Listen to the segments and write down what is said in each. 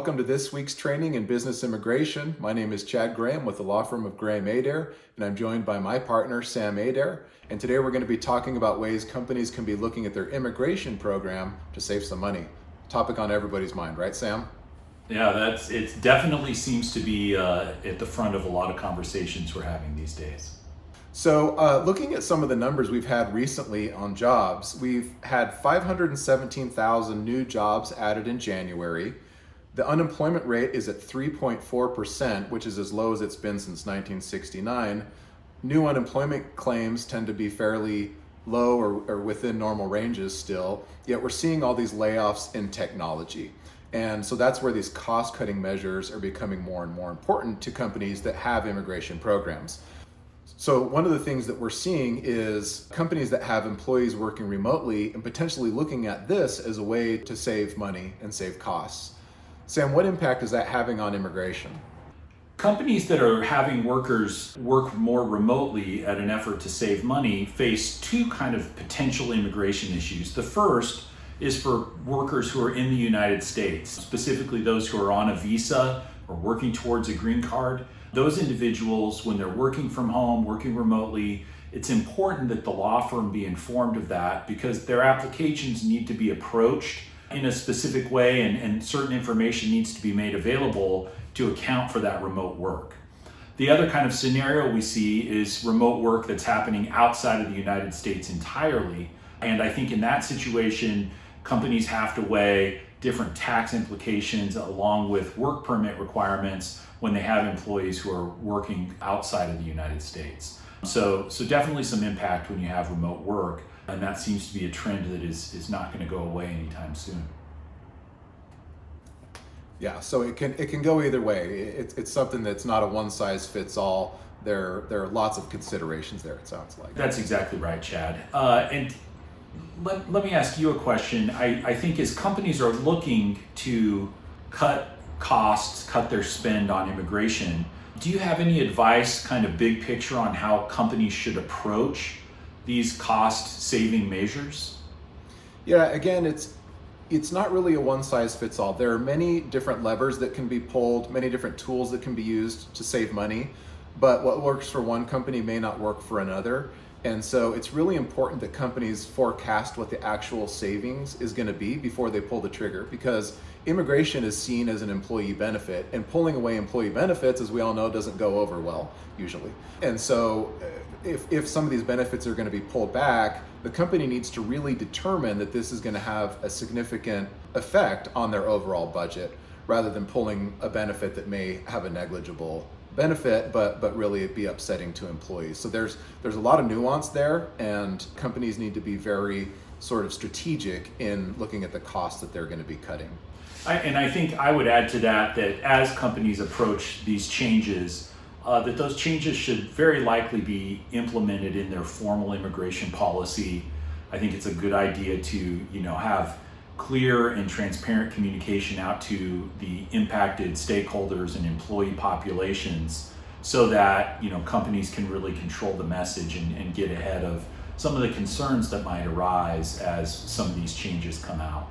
welcome to this week's training in business immigration. My name is Chad Graham with the law firm of Graham Adair, and I'm joined by my partner, Sam Adair. And today we're going to be talking about ways companies can be looking at their immigration program to save some money. Topic on everybody's mind, right, Sam? Yeah, it definitely seems to be at the front of a lot of conversations we're having these days. So looking at some of the numbers we've had recently on jobs, we've had 517,000 new jobs added in January. The unemployment rate is at 3.4%, which is as low as it's been since 1969. New unemployment claims tend to be fairly low or within normal ranges still, yet we're seeing all these layoffs in technology. And so that's where these cost-cutting measures are becoming more and more important to companies that have immigration programs. So one of the things that we're seeing is companies that have employees working remotely and potentially looking at this as a way to save money and save costs. Sam, what impact is that having on immigration? Companies that are having workers work more remotely at an effort to save money face two kind of potential immigration issues. The first is for workers who are in the United States, specifically those who are on a visa or working towards a green card. Those individuals, when they're working from home, working remotely, it's important that the law firm be informed of that because their applications need to be approached in a specific way and certain information needs to be made available to account for that remote work. The other kind of scenario we see is remote work that's happening outside of the United States entirely. And I think in that situation, companies have to weigh different tax implications along with work permit requirements when they have employees who are working outside of the United States. So definitely some impact when you have remote work, and that seems to be a trend that is not going to go away anytime soon. Yeah, so it can go either way. It's something that's not a one size fits all. There are lots of considerations there, it sounds like. That's exactly right, Chad. And let me ask you a question. I think as companies are looking to cut costs, cut their spend on immigration, do you have any advice, kind of big picture, on how companies should approach these cost-saving measures? Yeah, again, it's not really a one size fits all. There are many different levers that can be pulled, many different tools that can be used to save money, but what works for one company may not work for another. And so it's really important that companies forecast what the actual savings is going to be before they pull the trigger, because immigration is seen as an employee benefit, and pulling away employee benefits, as we all know, doesn't go over well usually. And so if some of these benefits are going to be pulled back, the company needs to really determine that this is going to have a significant effect on their overall budget, rather than pulling a benefit that may have a negligible benefit, but really it'd be upsetting to employees. So there's a lot of nuance there, and companies need to be very sort of strategic in looking at the costs that they're going to be cutting. I think I would add to that as companies approach these changes, that those changes should very likely be implemented in their formal immigration policy. I think it's a good idea to have clear and transparent communication out to the impacted stakeholders and employee populations so that companies can really control the message and get ahead of some of the concerns that might arise as some of these changes come out.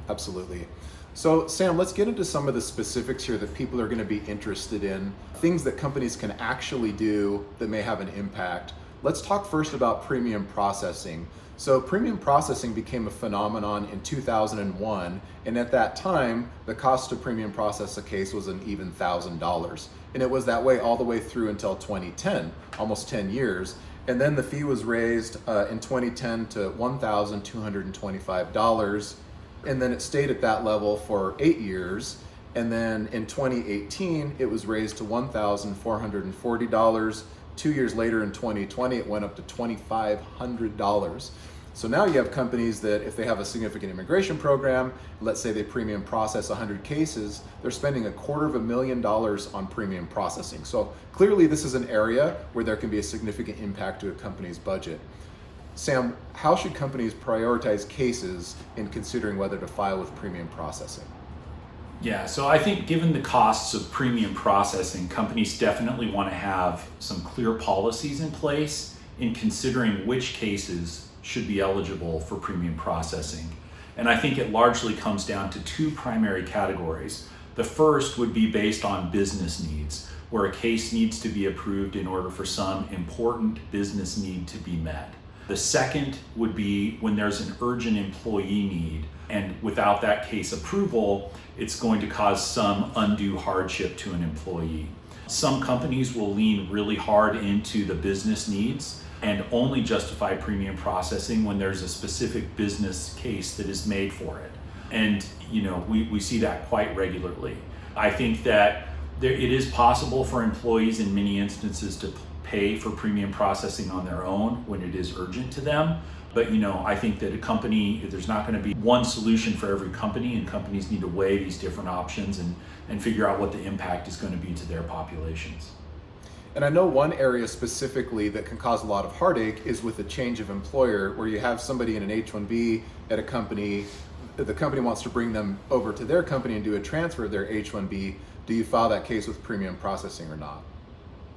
Absolutely. So Sam, let's get into some of the specifics here that people are going to be interested in, things that companies can actually do that may have an impact. Let's talk first about premium processing. So premium processing became a phenomenon in 2001, and at that time, the cost to premium process a case was an even $1,000. And it was that way all the way through until 2010, almost 10 years. And then the fee was raised in 2010 to $1,225. And then it stayed at that level for 8 years. And then in 2018, it was raised to $1,440. 2 years later in 2020, it went up to $2,500. So now you have companies that if they have a significant immigration program, let's say they premium process 100 cases, they're spending $250,000 on premium processing. So clearly this is an area where there can be a significant impact to a company's budget. Sam, how should companies prioritize cases in considering whether to file with premium processing? Yeah, so I think given the costs of premium processing, companies definitely want to have some clear policies in place in considering which cases should be eligible for premium processing. And I think it largely comes down to two primary categories. The first would be based on business needs, where a case needs to be approved in order for some important business need to be met. The second would be when there's an urgent employee need, and without that case approval, it's going to cause some undue hardship to an employee. Some companies will lean really hard into the business needs and only justify premium processing when there's a specific business case that is made for it. And we see that quite regularly. I think that it is possible for employees in many instances to pay for premium processing on their own when it is urgent to them. But I think that there's not going to be one solution for every company, and companies need to weigh these different options and figure out what the impact is going to be to their populations. And I know one area specifically that can cause a lot of heartache is with a change of employer, where you have somebody in an H-1B at a company, the company wants to bring them over to their company and do a transfer of their H-1B. Do you file that case with premium processing or not?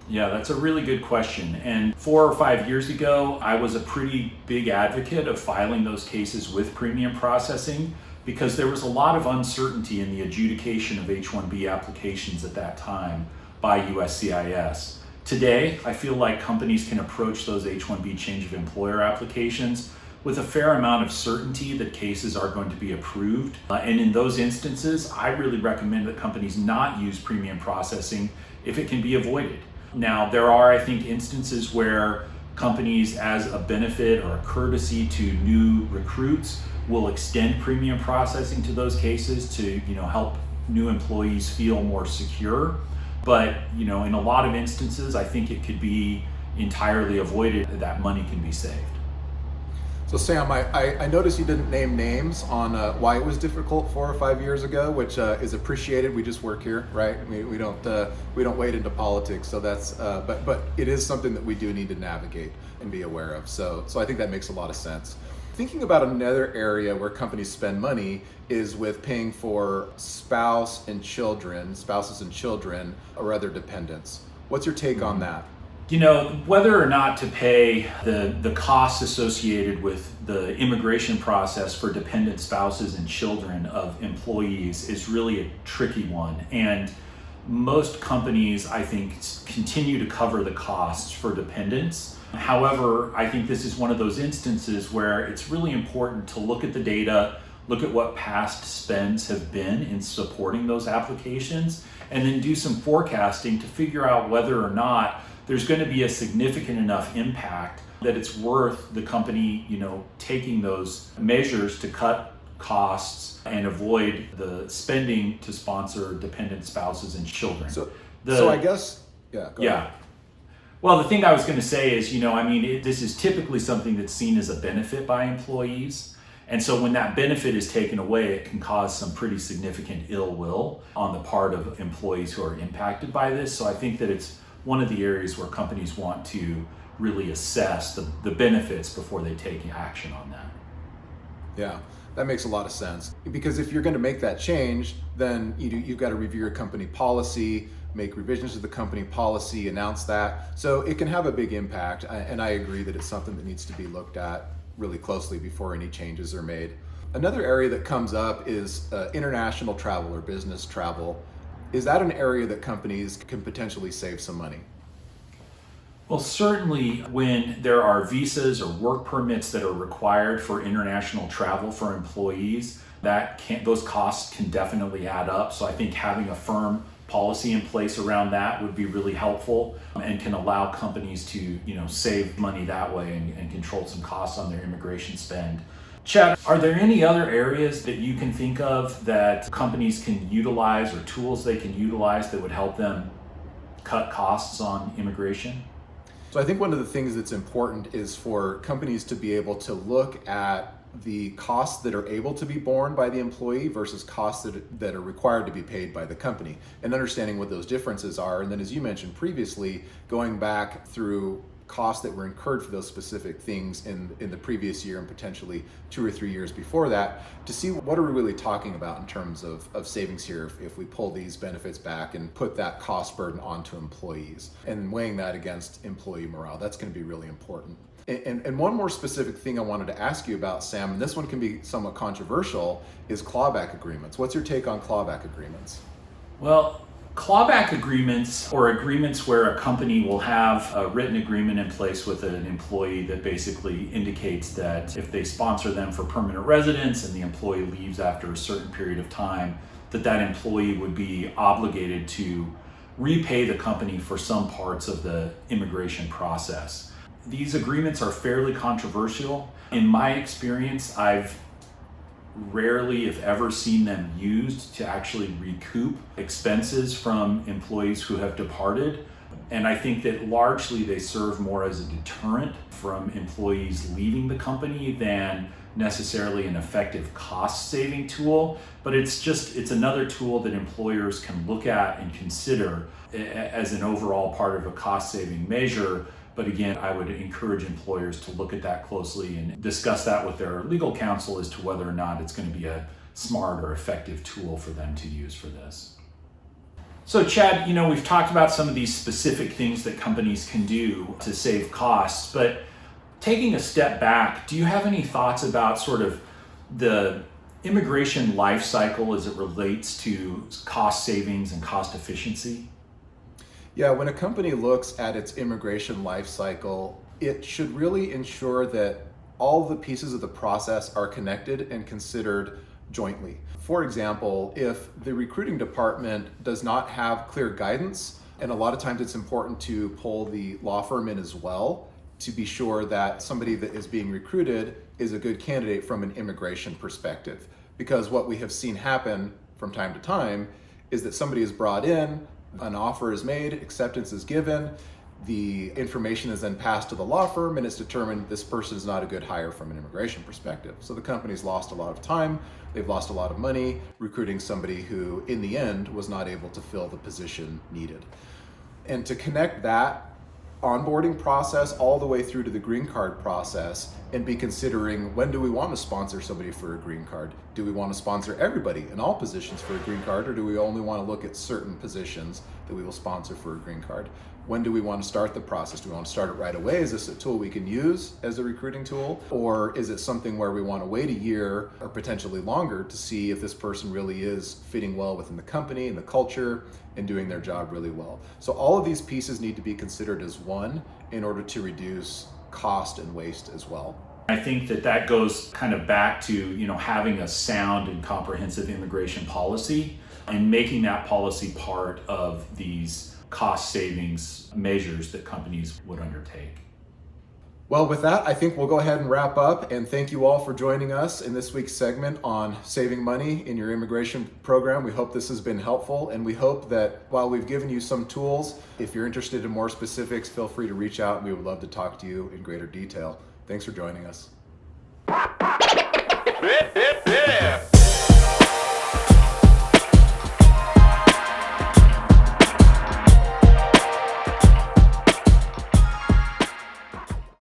Yeah, that's a really good question. And 4 or 5 years ago, I was a pretty big advocate of filing those cases with premium processing because there was a lot of uncertainty in the adjudication of H-1B applications at that time by USCIS. Today, I feel like companies can approach those H-1B change of employer applications with a fair amount of certainty that cases are going to be approved. And in those instances, I really recommend that companies not use premium processing if it can be avoided. Now, there are, I think, instances where companies, as a benefit or a courtesy to new recruits, will extend premium processing to those cases to help new employees feel more secure. But in a lot of instances, I think it could be entirely avoided. That money can be saved. So Sam, I noticed you didn't name names on why it was difficult 4 or 5 years ago, which is appreciated. We just work here, right? We don't wade into politics. So that's but it is something that we do need to navigate and be aware of. So I think that makes a lot of sense. Thinking about another area where companies spend money is with paying for spouses and children, or other dependents. What's your take on that? Whether or not to pay the costs associated with the immigration process for dependent spouses and children of employees is really a tricky one. And most companies, I think, continue to cover the costs for dependents. However, I think this is one of those instances where it's really important to look at the data, look at what past spends have been in supporting those applications, and then do some forecasting to figure out whether or not there's going to be a significant enough impact that it's worth the company, taking those measures to cut costs and avoid the spending to sponsor dependent spouses and children. So I guess, go ahead. Well, the thing I was going to say is, this is typically something that's seen as a benefit by employees. And so when that benefit is taken away, it can cause some pretty significant ill will on the part of employees who are impacted by this. So I think that it's one of the areas where companies want to really assess the benefits before they take action on that. Yeah, that makes a lot of sense. Because if you're going to make that change, then you've got to review your company policy, make revisions to the company policy, announce that. So it can have a big impact. And I agree that it's something that needs to be looked at really closely before any changes are made. Another area that comes up is international travel or business travel. Is that an area that companies can potentially save some money? Well, certainly when there are visas or work permits that are required for international travel for employees, those costs can definitely add up. So I think having a firm policy in place around that would be really helpful and can allow companies to save money that way and control some costs on their immigration spend. Chad, are there any other areas that you can think of that companies can utilize or tools they can utilize that would help them cut costs on immigration? So I think one of the things that's important is for companies to be able to look at the costs that are able to be borne by the employee versus costs that are required to be paid by the company, and understanding what those differences are. And then, as you mentioned previously, going back through costs that were incurred for those specific things in the previous year and potentially 2 or 3 years before that, to see what are we really talking about in terms of savings here if we pull these benefits back and put that cost burden onto employees, and weighing that against employee morale. That's going to be really important. And one more specific thing I wanted to ask you about, Sam, and this one can be somewhat controversial, is clawback agreements. What's your take on clawback agreements? Well, clawback agreements, or agreements where a company will have a written agreement in place with an employee that basically indicates that if they sponsor them for permanent residence and the employee leaves after a certain period of time, that employee would be obligated to repay the company for some parts of the immigration process. These agreements are fairly controversial. In my experience, I've rarely, if ever, seen them used to actually recoup expenses from employees who have departed. And I think that largely they serve more as a deterrent from employees leaving the company than necessarily an effective cost-saving tool. But it's another tool that employers can look at and consider as an overall part of a cost-saving measure. But again, I would encourage employers to look at that closely and discuss that with their legal counsel as to whether or not it's going to be a smart or effective tool for them to use for this. So Chad, we've talked about some of these specific things that companies can do to save costs, but taking a step back, do you have any thoughts about sort of the immigration life cycle as it relates to cost savings and cost efficiency? Yeah, when a company looks at its immigration life cycle, it should really ensure that all the pieces of the process are connected and considered jointly. For example, if the recruiting department does not have clear guidance, and a lot of times it's important to pull the law firm in as well to be sure that somebody that is being recruited is a good candidate from an immigration perspective. Because what we have seen happen from time to time is that somebody is brought in, an offer is made, acceptance is given, the information is then passed to the law firm, and it's determined this person is not a good hire from an immigration perspective. So the company's lost a lot of time, they've lost a lot of money recruiting somebody who in the end was not able to fill the position needed. And to connect that onboarding process all the way through to the green card process and be considering, when do we want to sponsor somebody for a green card? Do we want to sponsor everybody in all positions for a green card, or do we only want to look at certain positions that we will sponsor for a green card? When do we want to start the process? Do we want to start it right away? Is this a tool we can use as a recruiting tool? Or is it something where we want to wait a year or potentially longer to see if this person really is fitting well within the company and the culture and doing their job really well? So all of these pieces need to be considered as one in order to reduce cost and waste as well. I think that goes kind of back to, having a sound and comprehensive immigration policy and making that policy part of these cost savings measures that companies would undertake. Well, with that, I think we'll go ahead and wrap up, and thank you all for joining us in this week's segment on saving money in your immigration program. We hope this has been helpful, and we hope that while we've given you some tools, if you're interested in more specifics, feel free to reach out and we would love to talk to you in greater detail. Thanks for joining us.